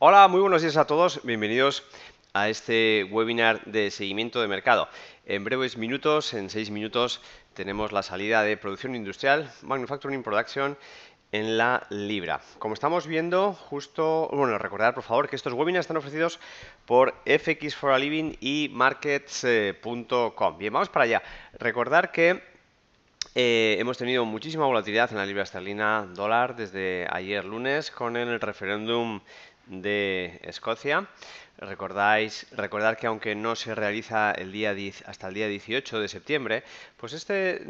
Hola, muy buenos días a todos. Bienvenidos a este webinar de seguimiento de mercado. En breves minutos, en 6 minutos, tenemos la salida de producción industrial, Manufacturing Production, en la libra. Como estamos viendo, bueno, recordar por favor que estos webinars están ofrecidos por FX for a Living y markets.com. Bien, vamos para allá. Recordar que hemos tenido muchísima volatilidad en la libra esterlina dólar desde ayer lunes con el referéndum de Escocia. Recordar que aunque no se realiza hasta el día 18 de septiembre, pues este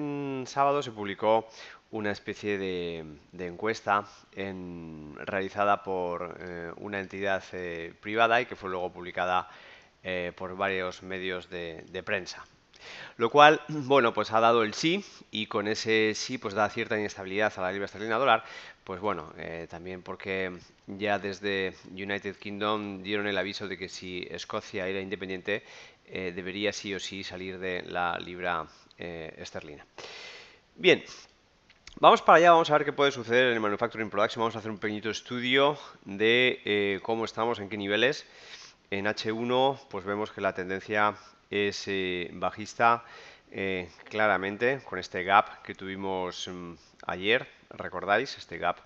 sábado se publicó una especie de encuesta realizada por una entidad privada y que fue luego publicada por varios medios de prensa. Lo cual, bueno, pues ha dado el sí y con ese sí pues da cierta inestabilidad a la libra esterlina dólar. Pues bueno, también porque ya desde United Kingdom dieron el aviso de que si Escocia era independiente, debería sí o sí salir de la libra esterlina. Bien, vamos para allá, vamos a ver qué puede suceder en el Manufacturing Production. Vamos a hacer un pequeñito estudio de cómo estamos, en qué niveles. En H1 pues vemos que la tendencia es bajista claramente con este gap que tuvimos ayer, recordáis, este gap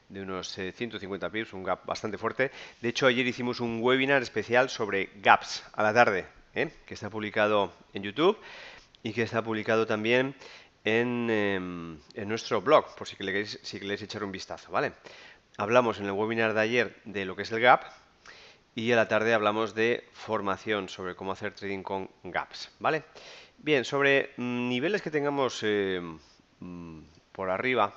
de unos 150 pips, un gap bastante fuerte. De hecho, ayer hicimos un webinar especial sobre gaps a la tarde, que está publicado en YouTube y que está publicado también en nuestro blog, por si queréis echar un vistazo, ¿vale? Hablamos en el webinar de ayer de lo que es el gap y a la tarde hablamos de formación sobre cómo hacer trading con gaps, ¿vale? Bien, sobre niveles que tengamos mm, por arriba,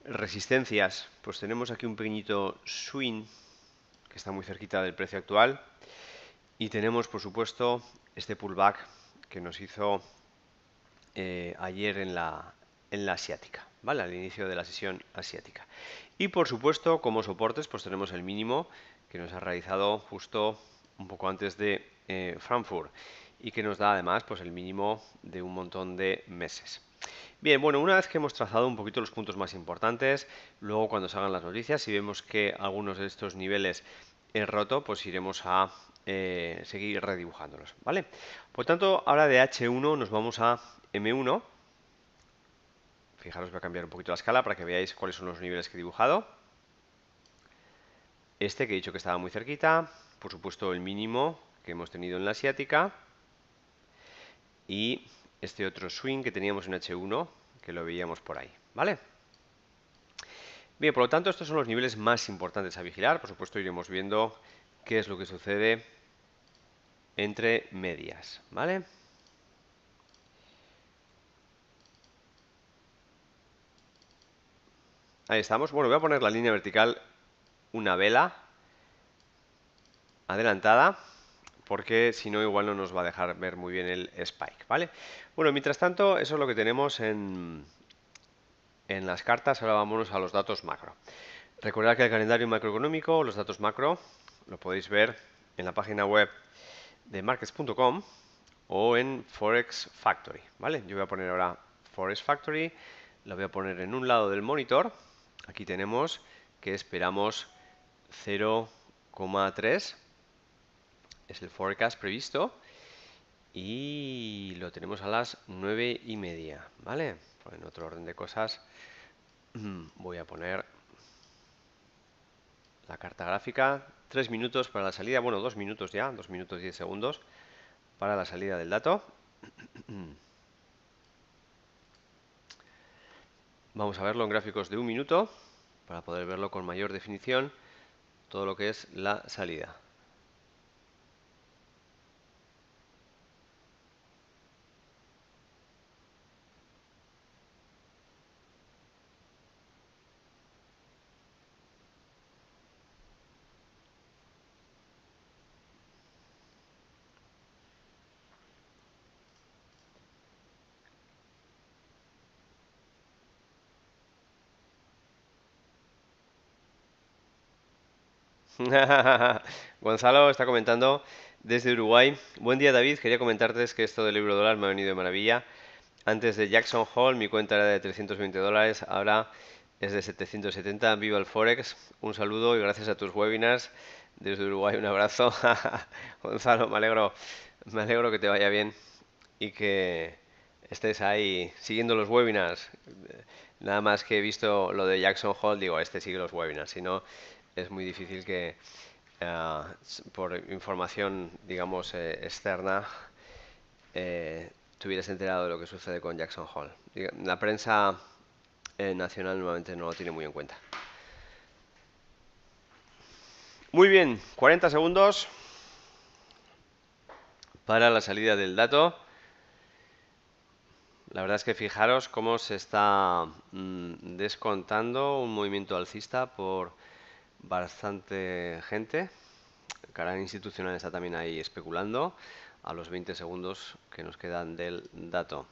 resistencias, pues tenemos aquí un pequeñito swing que está muy cerquita del precio actual y tenemos, por supuesto, este pullback que nos hizo ayer en la asiática, ¿vale? Al inicio de la sesión asiática. Y por supuesto, como soportes, pues tenemos el mínimo que nos ha realizado justo un poco antes de Frankfurt y que nos da además pues el mínimo de un montón de meses. Bien, bueno, una vez que hemos trazado un poquito los puntos más importantes, luego cuando salgan las noticias, si vemos que algunos de estos niveles he roto, pues iremos a seguir redibujándolos, ¿vale? Por tanto, ahora de H1 nos vamos a M1. Fijaros, voy a cambiar un poquito la escala para que veáis cuáles son los niveles que he dibujado. Este que he dicho que estaba muy cerquita, por supuesto el mínimo que hemos tenido en la asiática y este otro swing que teníamos en H1 que lo veíamos por ahí, ¿vale? Bien, por lo tanto estos son los niveles más importantes a vigilar. Por supuesto iremos viendo qué es lo que sucede entre medias, ¿vale? Ahí estamos. Bueno, voy a poner la línea vertical una vela adelantada porque si no igual no nos va a dejar ver muy bien el spike, ¿vale? Bueno, mientras tanto, eso es lo que tenemos en las cartas. Ahora vámonos a los datos macro. Recordad que el calendario macroeconómico, los datos macro, lo podéis ver en la página web de markets.com o en Forex Factory, ¿vale? Yo voy a poner ahora Forex Factory, lo voy a poner en un lado del monitor. Aquí tenemos que esperamos 0,3, es el forecast previsto y lo tenemos a las 9:30, ¿vale? Pues en otro orden de cosas voy a poner la carta gráfica, 3 minutos para la salida, bueno, 2 minutos ya, 2 minutos 10 segundos para la salida del dato. Vamos a verlo en gráficos de un minuto para poder verlo con mayor definición, todo lo que es la salida. Gonzalo está comentando desde Uruguay. Buen día, David. Quería comentarles que esto del euro dólar me ha venido de maravilla. Antes de Jackson Hole mi cuenta era de $320, ahora es de 770. Viva el Forex. Un saludo y gracias a tus webinars desde Uruguay. Un abrazo. Gonzalo, me alegro que te vaya bien y que estés ahí siguiendo los webinars. Nada más que he visto lo de Jackson Hole, digo, este sigue los webinars. Si no, es muy difícil que por información, digamos, externa, te hubieras enterado de lo que sucede con Jackson Hole. La prensa nacional normalmente no lo tiene muy en cuenta. Muy bien, 40 segundos para la salida del dato. La verdad es que fijaros cómo se está descontando un movimiento alcista por bastante gente. El canal institucional está también ahí especulando a los 20 segundos que nos quedan del dato.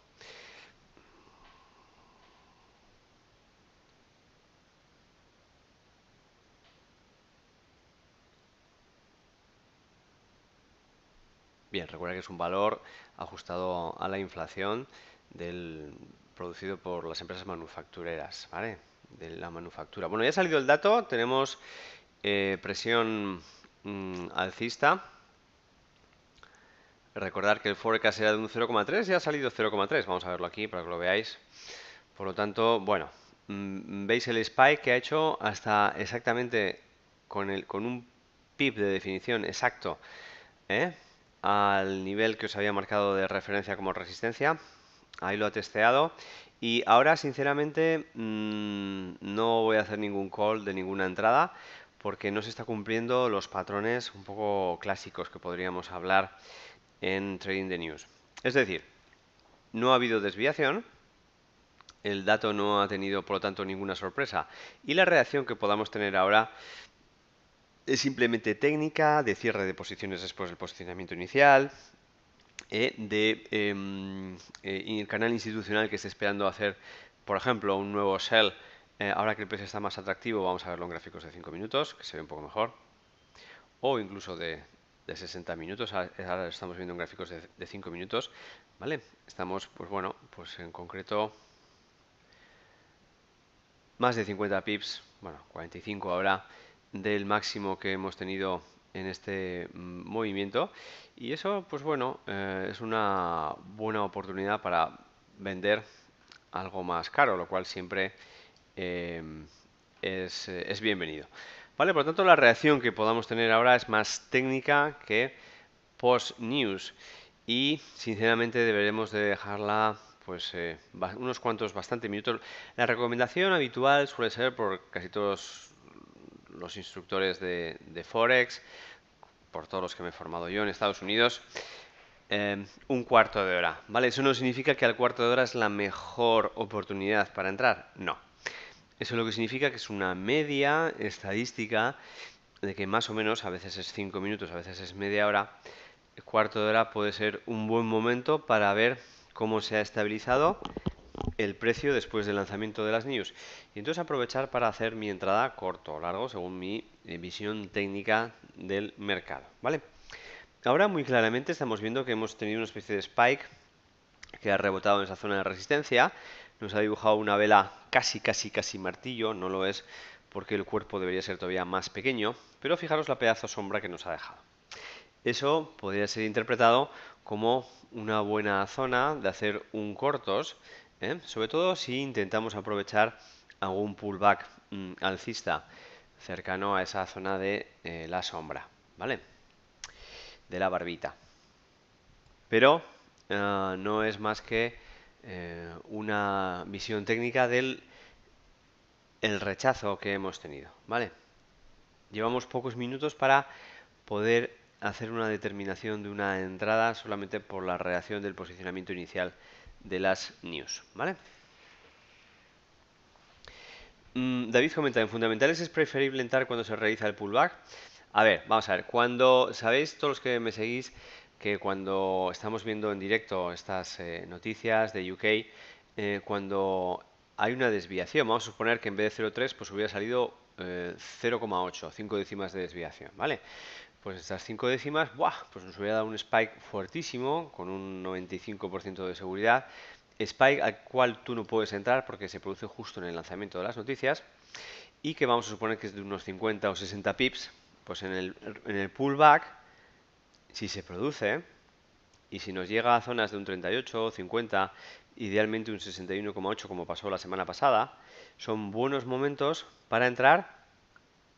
Bien, recuerda que es un valor ajustado a la inflación producido por las empresas manufactureras, ¿vale? De la manufactura. Bueno, ya ha salido el dato, tenemos presión alcista. Recordar que el forecast era de un 0,3, ya ha salido 0,3. Vamos a verlo aquí para que lo veáis. Por lo tanto, bueno, veis el spike que ha hecho hasta exactamente con un pip de definición exacto, ¿eh? Al nivel que os había marcado de referencia como resistencia. Ahí lo ha testeado. Y ahora, sinceramente, no voy a hacer ningún call de ninguna entrada porque no se está cumpliendo los patrones un poco clásicos que podríamos hablar en Trading the News. Es decir, no ha habido desviación, el dato no ha tenido, por lo tanto, ninguna sorpresa. Y la reacción que podamos tener ahora es simplemente técnica, de cierre de posiciones después del posicionamiento inicial, el canal institucional que esté esperando hacer, por ejemplo, un nuevo sell. Ahora que el precio está más atractivo, vamos a verlo en gráficos de 5 minutos, que se ve un poco mejor. O incluso de 60 minutos. Ahora lo estamos viendo en gráficos de 5 minutos. ¿Vale? Estamos, pues bueno, pues en concreto más de 50 pips, bueno, 45 ahora, del máximo que hemos tenido en este movimiento. Y eso, pues bueno, es una buena oportunidad para vender algo más caro, lo cual siempre eh, es bienvenido. Vale, por lo tanto, la reacción que podamos tener ahora es más técnica que post-news y sinceramente deberemos de dejarla pues unos cuantos bastante minutos. La recomendación habitual suele ser por casi todos los instructores de Forex, por todos los que me he formado yo en Estados Unidos, un cuarto de hora, ¿vale? Eso no significa que al cuarto de hora es la mejor oportunidad para entrar, no. Eso lo que significa que es una media estadística de que más o menos, a veces es 5 minutos, a veces es media hora, el cuarto de hora puede ser un buen momento para ver cómo se ha estabilizado el precio después del lanzamiento de las news. Y entonces aprovechar para hacer mi entrada corto o largo según mi visión técnica del mercado, ¿vale? Ahora muy claramente estamos viendo que hemos tenido una especie de spike que ha rebotado en esa zona de resistencia. Nos ha dibujado una vela casi martillo, no lo es porque el cuerpo debería ser todavía más pequeño, pero fijaros la pedazo sombra que nos ha dejado. Eso podría ser interpretado como una buena zona de hacer un cortos, sobre todo si intentamos aprovechar algún pullback alcista cercano a esa zona de la sombra, ¿vale? De la barbita. Pero no es más que una visión técnica del el rechazo que hemos tenido, ¿vale? Llevamos pocos minutos para poder hacer una determinación de una entrada solamente por la reacción del posicionamiento inicial de las news, ¿vale? David comenta, en fundamentales es preferible entrar cuando se realiza el pullback. A ver, vamos a ver, cuando sabéis todos los que me seguís que cuando estamos viendo en directo estas noticias de UK, cuando hay una desviación, vamos a suponer que en vez de 0,3 pues hubiera salido 0,8, 5 décimas de desviación, ¿vale? Pues estas 5 décimas, ¡buah!, pues nos hubiera dado un spike fuertísimo con un 95% de seguridad spike al cual tú no puedes entrar porque se produce justo en el lanzamiento de las noticias y que vamos a suponer que es de unos 50 o 60 pips, pues en el pullback, si se produce y si nos llega a zonas de un 38 o 50, idealmente un 61,8 como pasó la semana pasada, son buenos momentos para entrar,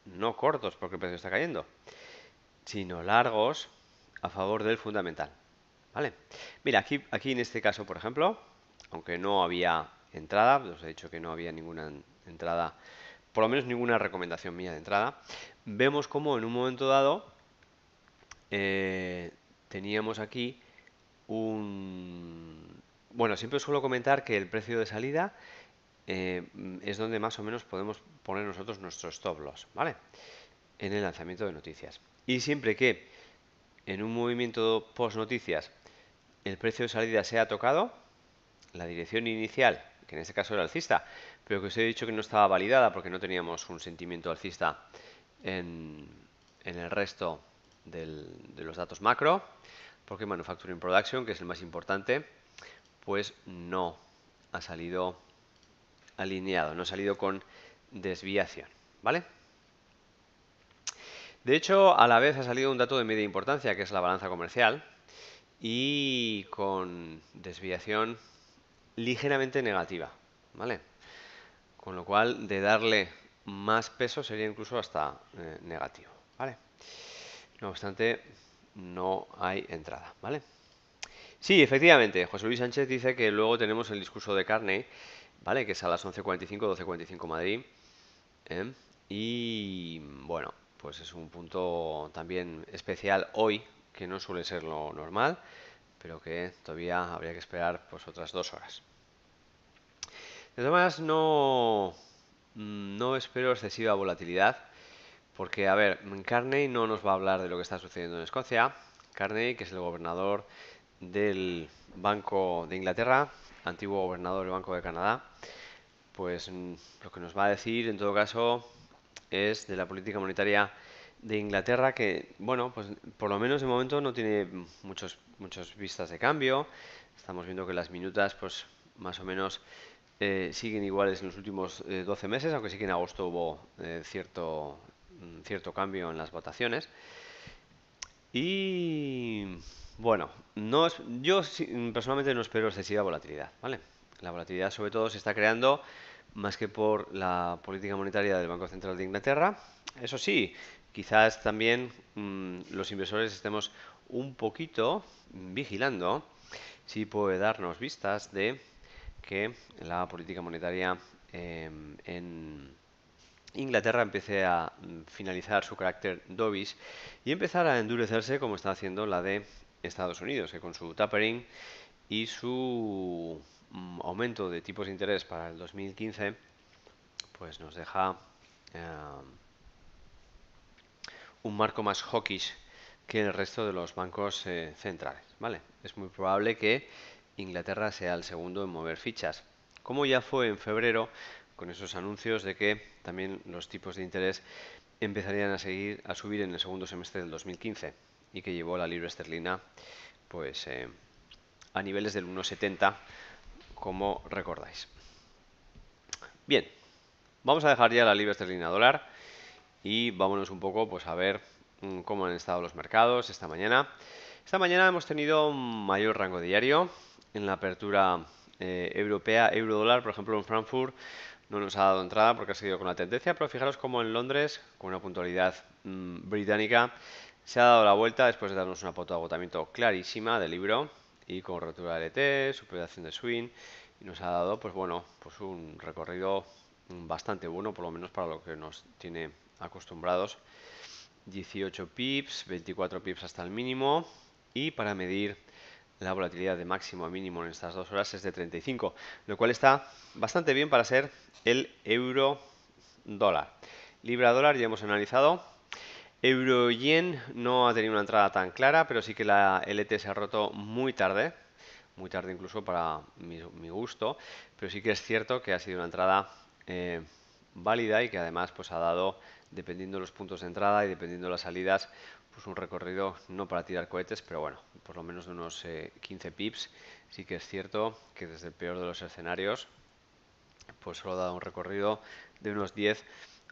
no cortos porque el precio está cayendo, sino largos a favor del fundamental. ¿Vale? Mira, aquí en este caso, por ejemplo, aunque no había entrada, os he dicho que no había ninguna entrada, por lo menos ninguna recomendación mía de entrada, vemos como en un momento dado teníamos aquí un... Bueno, siempre suelo comentar que el precio de salida es donde más o menos podemos poner nosotros nuestro stop loss, ¿vale? En el lanzamiento de noticias. Y siempre que en un movimiento post noticias el precio de salida sea tocado, la dirección inicial, que en este caso era alcista, pero que os he dicho que no estaba validada porque no teníamos un sentimiento alcista en, en el resto de los datos macro, porque Manufacturing Production, que es el más importante, pues no ha salido alineado, no ha salido con desviación, ¿vale? De hecho, a la vez ha salido un dato de media importancia, que es la balanza comercial, y con desviación ligeramente negativa, ¿vale? Con lo cual, de darle más peso sería incluso hasta negativo, ¿vale? No obstante, no hay entrada, ¿vale? Sí, efectivamente, José Luis Sánchez dice que luego tenemos el discurso de Carney, ¿vale? Que es a las 11:45, 12:45 Madrid. ¿eh? Y bueno, pues es un punto también especial hoy, que no suele ser lo normal, pero que todavía habría que esperar pues otras 2 horas. De todas maneras, no espero excesiva volatilidad, porque, a ver, Carney no nos va a hablar de lo que está sucediendo en Escocia. Carney, que es el gobernador del Banco de Inglaterra, antiguo gobernador del Banco de Canadá, pues lo que nos va a decir, en todo caso, es de la política monetaria de Inglaterra que, bueno, pues por lo menos de momento no tiene muchos vistas de cambio. Estamos viendo que las minutas, pues más o menos siguen iguales en los últimos 12 meses, aunque sí que en agosto hubo cierto cambio en las votaciones. Y bueno, yo personalmente no espero excesiva volatilidad, ¿vale? La volatilidad sobre todo se está creando más que por la política monetaria del Banco Central de Inglaterra. Eso sí, quizás también los inversores estemos un poquito vigilando si puede darnos vistas de que la política monetaria en Inglaterra empiece a finalizar su carácter dovish y empezar a endurecerse como está haciendo la de Estados Unidos, que con su tapering y su aumento de tipos de interés para el 2015, pues nos deja un marco más hawkish que el resto de los bancos centrales, ¿vale? Es muy probable que Inglaterra sea el segundo en mover fichas, como ya fue en febrero con esos anuncios de que también los tipos de interés empezarían a subir en el segundo semestre del 2015 y que llevó a la libra esterlina pues a niveles del 1,70, como recordáis. Bien, vamos a dejar ya la libra esterlina dólar y vámonos un poco pues a ver cómo han estado los mercados esta mañana. Esta mañana hemos tenido un mayor rango diario en la apertura europea, euro-dólar, por ejemplo en Frankfurt no nos ha dado entrada porque ha seguido con la tendencia, pero fijaros como en Londres, con una puntualidad británica, se ha dado la vuelta después de darnos una pauta de agotamiento clarísima del libro y con rotura de LT, superación de swing, y nos ha dado pues bueno, pues un recorrido bastante bueno, por lo menos para lo que nos tiene acostumbrados. 18 pips, 24 pips hasta el mínimo, y para medir la volatilidad de máximo a mínimo en estas 2 horas es de 35, lo cual está bastante bien para ser el euro dólar. Libra dólar ya hemos analizado. Euro yen no ha tenido una entrada tan clara, pero sí que la LT se ha roto muy tarde incluso para mi gusto, pero sí que es cierto que ha sido una entrada válida y que además pues ha dado, dependiendo de los puntos de entrada y dependiendo de las salidas, pues un recorrido no para tirar cohetes, pero bueno, por lo menos de unos 15 pips. Sí que es cierto que desde el peor de los escenarios, pues solo ha dado un recorrido de unos 10,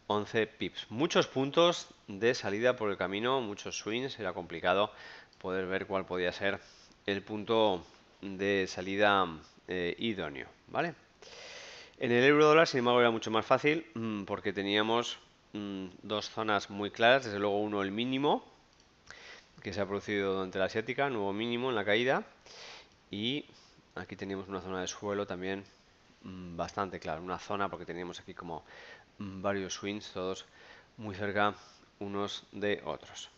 11 pips. Muchos puntos de salida por el camino, muchos swings, era complicado poder ver cuál podía ser el punto de salida idóneo, ¿vale? En el euro dólar, sin embargo, era mucho más fácil porque teníamos dos zonas muy claras. Desde luego, uno, el mínimo, que se ha producido durante la asiática, nuevo mínimo en la caída. Y aquí teníamos una zona de suelo también bastante clara. Una zona porque teníamos aquí como varios swings, todos muy cerca unos de otros.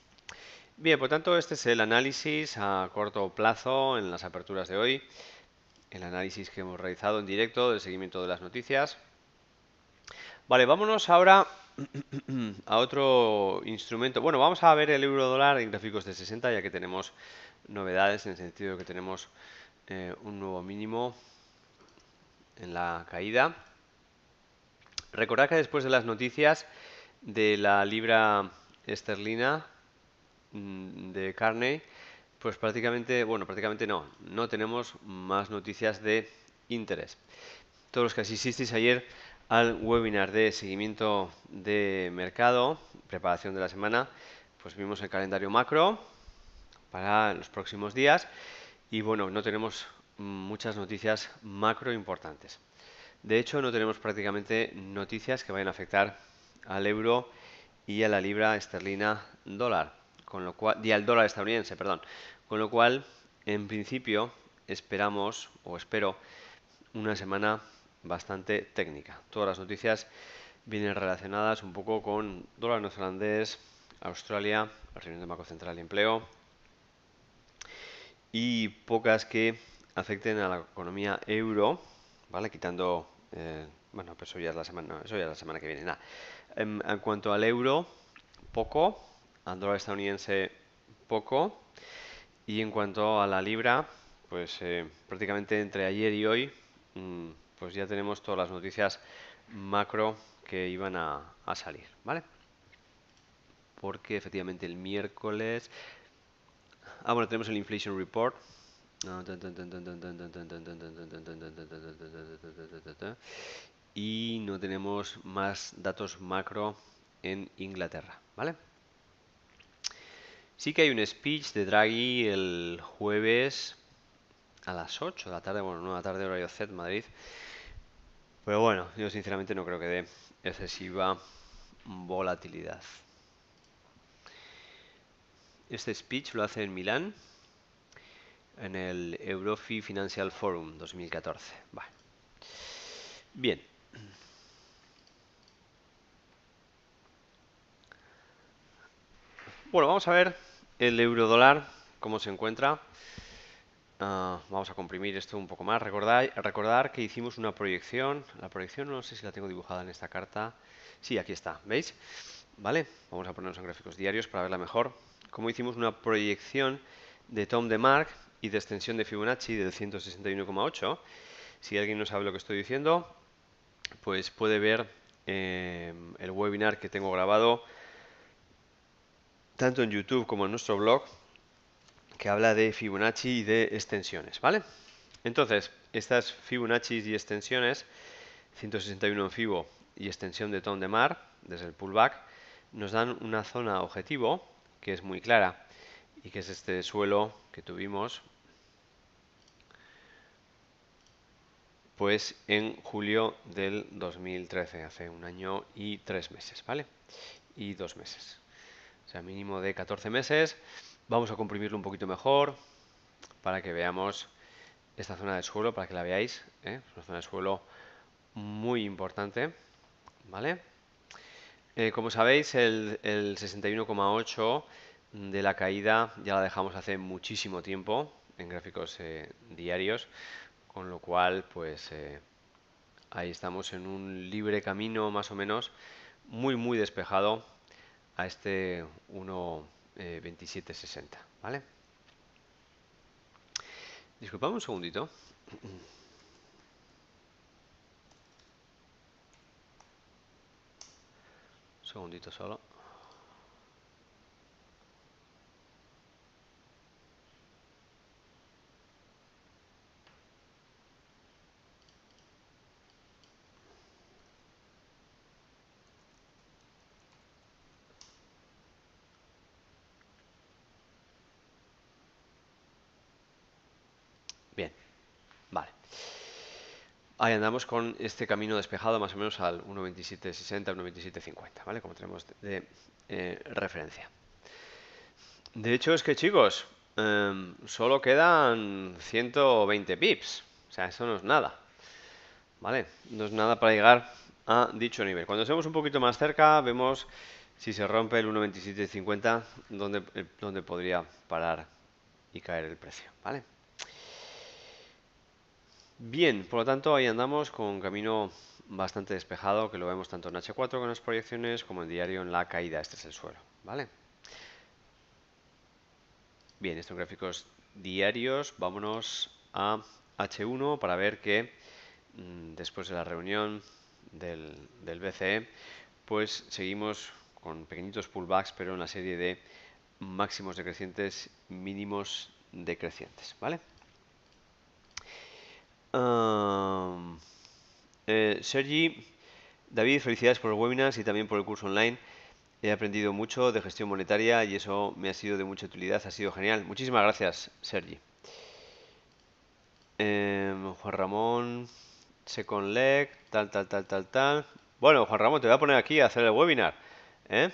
Bien, por tanto, este es el análisis a corto plazo en las aperturas de hoy. El análisis que hemos realizado en directo del seguimiento de las noticias. Vale, vámonos ahora a otro instrumento. Bueno, vamos a ver el euro dólar en gráficos de 60, ya que tenemos novedades en el sentido de que tenemos un nuevo mínimo en la caída. Recordad que después de las noticias de la libra esterlina de Carney, pues prácticamente no tenemos más noticias de interés. Todos los que asististeis ayer al webinar de seguimiento de mercado, preparación de la semana, pues vimos el calendario macro para los próximos días y bueno, no tenemos muchas noticias macro importantes. De hecho, no tenemos prácticamente noticias que vayan a afectar al euro y a la libra esterlina dólar, con lo cual, y al dólar estadounidense, perdón. Con lo cual, en principio, esperamos o espero una semana bastante técnica. Todas las noticias vienen relacionadas un poco con dólar neozelandés, Australia, la reunión de Banco Central y Empleo, y pocas que afecten a la economía euro, ¿vale? Quitando, bueno, pues eso ya es la semana, eso ya es la semana que viene. Nada. En cuanto al euro, poco, al dólar estadounidense, poco, y en cuanto a la libra, pues prácticamente entre ayer y hoy, pues ya tenemos todas las noticias macro que iban a salir, ¿vale? Porque efectivamente el miércoles... bueno, tenemos el Inflation Report. Y no tenemos más datos macro en Inglaterra, ¿vale? Sí que hay un speech de Draghi el jueves a las 8 de la tarde, bueno, no de la tarde, horario Z, Madrid. Pero bueno, yo sinceramente no creo que dé excesiva volatilidad. Este speech lo hace en Milán, en el Eurofi Financial Forum 2014. Vale. Bien. Bueno, vamos a ver el euro dólar, cómo se encuentra. Vamos a comprimir esto un poco más. Recordar que hicimos una proyección. La proyección no sé si la tengo dibujada en esta carta. Sí, aquí está, ¿veis? Vale, vamos a ponernos en gráficos diarios para verla mejor. Como hicimos una proyección de Tom DeMark y de extensión de Fibonacci del 161,8. Si alguien no sabe lo que estoy diciendo, pues puede ver el webinar que tengo grabado tanto en YouTube como en nuestro blog, que habla de Fibonacci y de extensiones, ¿vale? Entonces, estas Fibonacci y extensiones, 161 en Fibo y extensión de Tom DeMark desde el pullback, nos dan una zona objetivo que es muy clara y que es este suelo que tuvimos pues en julio del 2013, hace un año y 3 meses, ¿vale? Y 2 meses. O sea, mínimo de 14 meses. Vamos a comprimirlo un poquito mejor para que veamos esta zona de suelo, para que la veáis. Es una zona de suelo muy importante, ¿vale? Como sabéis, el 61,8 de la caída ya la dejamos hace muchísimo tiempo en gráficos diarios, con lo cual, pues ahí estamos en un libre camino más o menos, muy despejado a este 1,2760, ¿vale? Disculpadme un segundito. Un segundito solo. Ahí andamos con este camino despejado más o menos al 1.2760, 1.2750, ¿vale? Como tenemos de referencia. De hecho, es que chicos, solo quedan 120 pips. O sea, eso no es nada, ¿vale? No es nada para llegar a dicho nivel. Cuando estemos un poquito más cerca, vemos si se rompe el 1.2750, dónde podría parar y caer el precio, ¿vale? Bien, por lo tanto, ahí andamos con un camino bastante despejado, que lo vemos tanto en H4 con las proyecciones como en diario en la caída. Este es el suelo, ¿vale? Bien, estos gráficos diarios, vámonos a H1 para ver que después de la reunión del BCE, pues seguimos con pequeñitos pullbacks, pero en la serie de máximos decrecientes, mínimos decrecientes, ¿vale? Sergi, David, felicidades por los webinars y también por el curso online. He aprendido mucho de gestión monetaria y eso me ha sido de mucha utilidad, ha sido genial. Muchísimas gracias, Sergi. Juan Ramón, Second Leg, tal. Bueno, Juan Ramón, te voy a poner aquí a hacer el webinar. ¿Eh?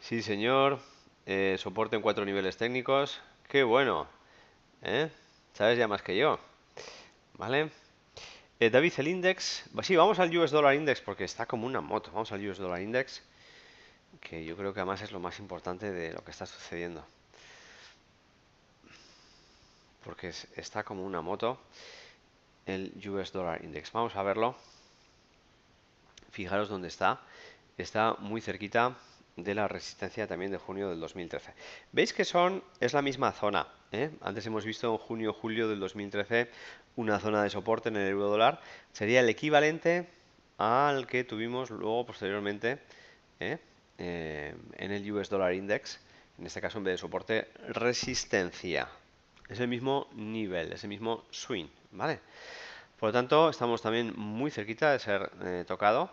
Sí, señor. Soporte en 4 niveles técnicos. Qué bueno. ¿Eh? Sabes ya más que yo. ¿Vale? David, el index. Sí, vamos al US Dollar Index porque está como una moto. Vamos al US Dollar Index, que yo creo que además es lo más importante de lo que está sucediendo. Porque está como una moto el US Dollar Index. Vamos a verlo. Fijaros dónde está. Está muy cerquita de la resistencia también de junio del 2013. ¿Veis que es la misma zona? Antes hemos visto en junio-julio del 2013 una zona de soporte en el euro dólar. Sería el equivalente al que tuvimos luego posteriormente en el US Dollar Index. En este caso, en vez de soporte, resistencia. Es el mismo nivel, es el mismo swing, ¿vale? Por lo tanto, estamos también muy cerquita de ser tocado,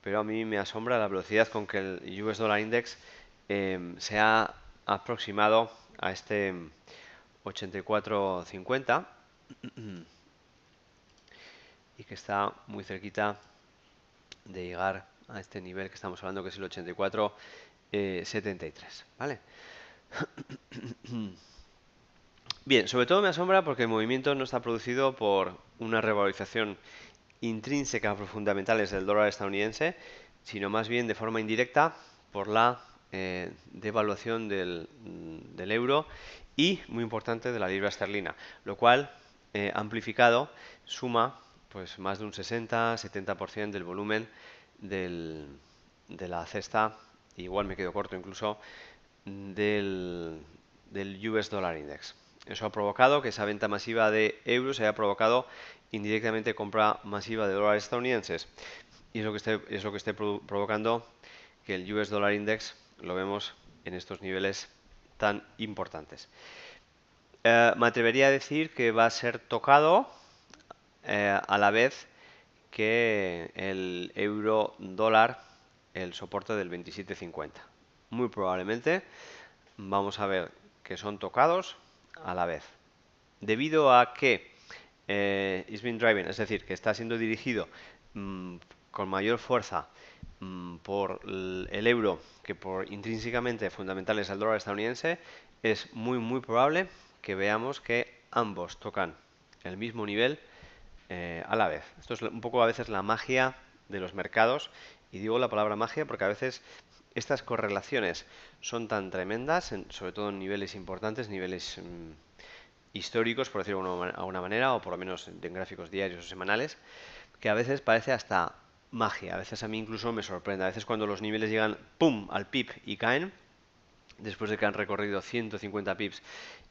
pero a mí me asombra la velocidad con que el US Dollar Index se ha aproximado a este 84.50 y que está muy cerquita de llegar a este nivel que estamos hablando, que es el 84.73, ¿vale? Bien, sobre todo me asombra porque el movimiento no está producido por una revalorización intrínseca por fundamentales del dólar estadounidense, sino más bien de forma indirecta por la devaluación del euro y, muy importante, de la libra esterlina, lo cual, amplificado, suma pues más de un 60-70% del volumen de la cesta, igual me quedo corto incluso, del US Dollar Index. Eso ha provocado que esa venta masiva de euros haya provocado indirectamente compra masiva de dólares estadounidenses. Y es lo que esté provocando que el US Dollar Index lo vemos en estos niveles tan importantes. Me atrevería a decir que va a ser tocado a la vez que el euro dólar, el soporte del 27.50. Muy probablemente vamos a ver que son tocados a la vez. Debido a que is being driven, es decir, que está siendo dirigido con mayor fuerza por el euro que por intrínsecamente fundamentales al dólar estadounidense, es muy probable que veamos que ambos tocan el mismo nivel a la vez. Esto es un poco a veces la magia de los mercados, y digo la palabra magia porque a veces estas correlaciones son tan tremendas, sobre todo en niveles importantes, niveles históricos, por decirlo de alguna manera, o por lo menos en gráficos diarios o semanales, que a veces parece hasta magia. A veces a mí incluso me sorprende. A veces cuando los niveles llegan ¡pum! Al pip y caen, después de que han recorrido 150 pips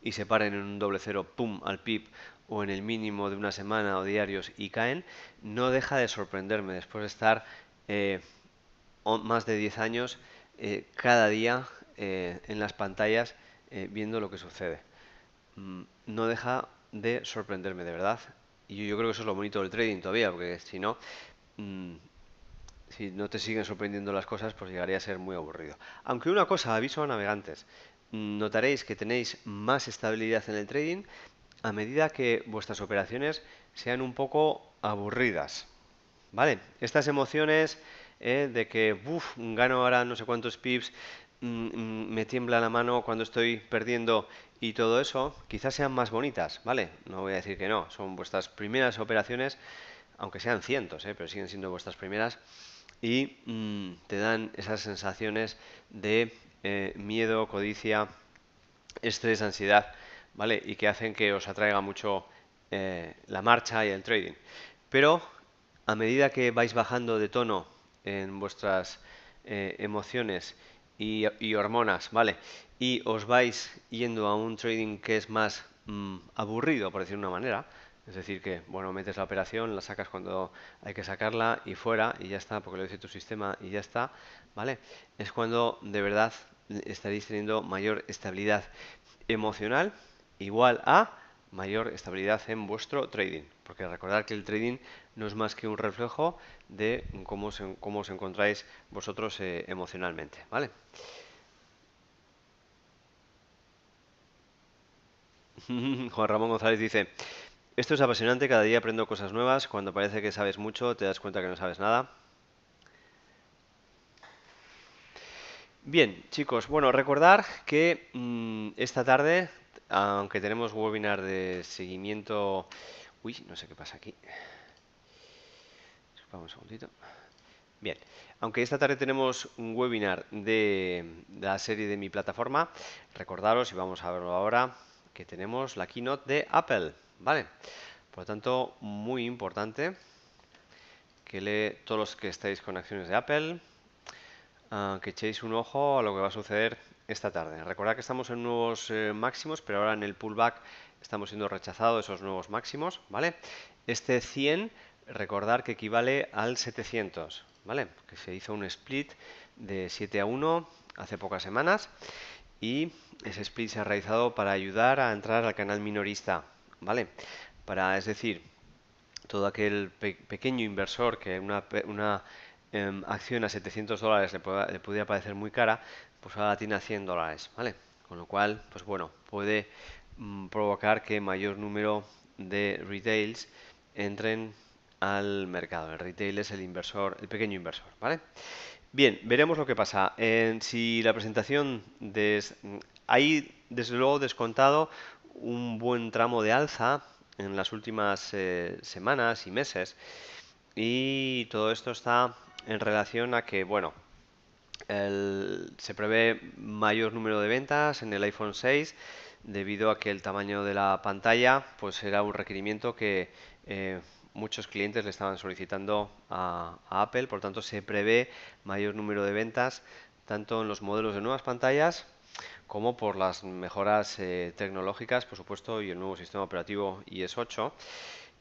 y se paren en un doble cero, ¡pum! Al pip, o en el mínimo de una semana o diarios y caen, no deja de sorprenderme después de estar más de 10 años cada día en las pantallas viendo lo que sucede. No deja de sorprenderme, de verdad. Y yo creo que eso es lo bonito del trading todavía, porque si no, si no te siguen sorprendiendo las cosas, pues llegaría a ser muy aburrido. Aunque una cosa, aviso a navegantes, notaréis que tenéis más estabilidad en el trading a medida que vuestras operaciones sean un poco aburridas, ¿vale? Estas emociones de que, gano ahora no sé cuántos pips, me tiembla la mano cuando estoy perdiendo y todo eso, quizás sean más bonitas, ¿vale? No voy a decir que no, son vuestras primeras operaciones, aunque sean cientos, pero siguen siendo vuestras primeras y te dan esas sensaciones de miedo, codicia, estrés, ansiedad, ¿vale? Y que hacen que os atraiga mucho la marcha y el trading. Pero a medida que vais bajando de tono en vuestras emociones y hormonas, ¿vale? Y os vais yendo a un trading que es más aburrido, por decir una manera, es decir, que, bueno, metes la operación, la sacas cuando hay que sacarla y fuera y ya está, porque lo dice tu sistema y ya está, ¿vale? Es cuando de verdad estaréis teniendo mayor estabilidad emocional igual a mayor estabilidad en vuestro trading. Porque recordad que el trading no es más que un reflejo de cómo os encontráis vosotros emocionalmente, ¿vale? Juan Ramón González dice, esto es apasionante, cada día aprendo cosas nuevas, cuando parece que sabes mucho te das cuenta que no sabes nada. Bien, chicos, bueno, recordar que esta tarde, aunque tenemos webinar de seguimiento... Uy, no sé qué pasa aquí. Vamos un segundito. Bien, aunque esta tarde tenemos un webinar de la serie de mi plataforma, recordaros, y vamos a verlo ahora, que tenemos la keynote de Apple, ¿vale? Por lo tanto, muy importante que todos los que estáis con acciones de Apple, que echéis un ojo a lo que va a suceder esta tarde. Recordad que estamos en nuevos máximos, pero ahora en el pullback estamos siendo rechazados esos nuevos máximos, ¿vale? Este 100, recordar que equivale al 700, ¿vale? Que se hizo un split de 7 a 1 hace pocas semanas y ese split se ha realizado para ayudar a entrar al canal minorista, ¿vale? Es decir, todo aquel pequeño inversor que una acción a $700 le pudiera parecer muy cara, pues ahora la tiene a $100, ¿vale? Con lo cual, pues bueno, puede provocar que mayor número de retails entren al mercado. El retail es el inversor, el pequeño inversor, ¿vale? Bien, veremos lo que pasa. Si la presentación hay desde luego descontado un buen tramo de alza en las últimas semanas y meses y todo esto está en relación a que, bueno, se prevé mayor número de ventas en el iPhone 6 debido a que el tamaño de la pantalla pues era un requerimiento que muchos clientes le estaban solicitando a Apple, por tanto se prevé mayor número de ventas tanto en los modelos de nuevas pantallas como por las mejoras tecnológicas, por supuesto, y el nuevo sistema operativo iOS 8,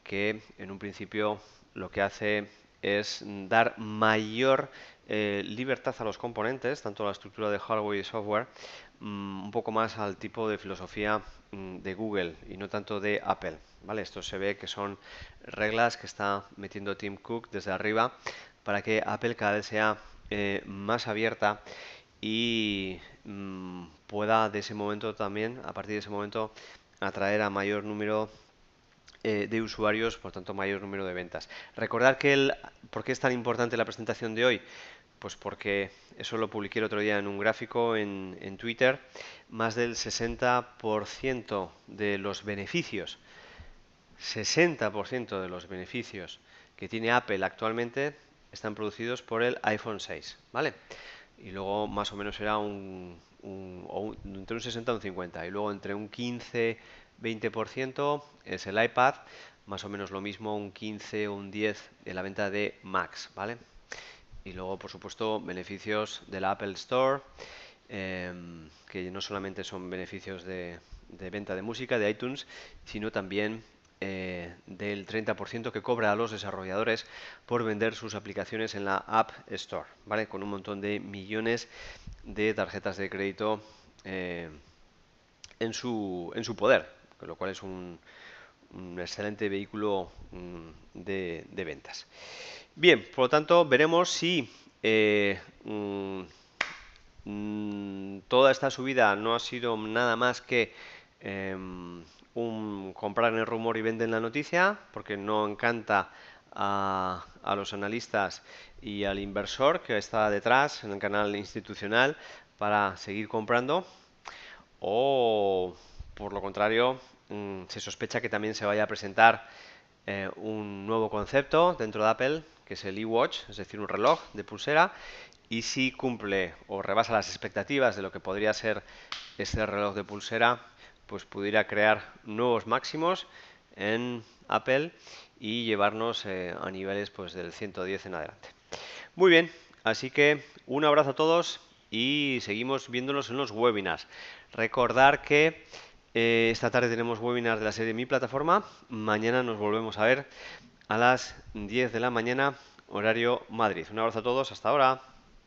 que en un principio lo que hace es dar mayor libertad a los componentes, tanto la estructura de hardware y software, un poco más al tipo de filosofía de Google y no tanto de Apple. ¿Vale? Esto se ve que son reglas que está metiendo Tim Cook desde arriba para que Apple cada vez sea más abierta y pueda de ese momento también, a partir de ese momento, atraer a mayor número de usuarios, por tanto mayor número de ventas. Recordar que ¿por qué es tan importante la presentación de hoy? Pues porque eso lo publiqué el otro día en un gráfico en Twitter, más del 60% de los beneficios, 60% de los beneficios que tiene Apple actualmente están producidos por el iPhone 6, ¿vale? Y luego más o menos será entre un 60 y un 50. Y luego entre un 15-20% es el iPad, más o menos lo mismo, un 15 o un 10 en la venta de Macs, ¿vale? Y luego, por supuesto, beneficios de la Apple Store, que no solamente son beneficios de venta de música, de iTunes, sino también del 30% que cobra a los desarrolladores por vender sus aplicaciones en la App Store, ¿vale? Con un montón de millones de tarjetas de crédito en su poder, con lo cual es un excelente vehículo de ventas. Bien, por lo tanto, veremos si toda esta subida no ha sido nada más que comprar en el rumor y vender en la noticia, porque no encanta a los analistas y al inversor que está detrás en el canal institucional para seguir comprando, o por lo contrario, se sospecha que también se vaya a presentar un nuevo concepto dentro de Apple, que es el iWatch, es decir, un reloj de pulsera, y si cumple o rebasa las expectativas de lo que podría ser este reloj de pulsera, pues pudiera crear nuevos máximos en Apple y llevarnos a niveles pues del 110 en adelante. Muy bien, así que un abrazo a todos y seguimos viéndonos en los webinars. Recordar que esta tarde tenemos webinars de la serie Mi Plataforma. Mañana nos volvemos a ver a las 10 de la mañana, horario Madrid. Un abrazo a todos, hasta ahora.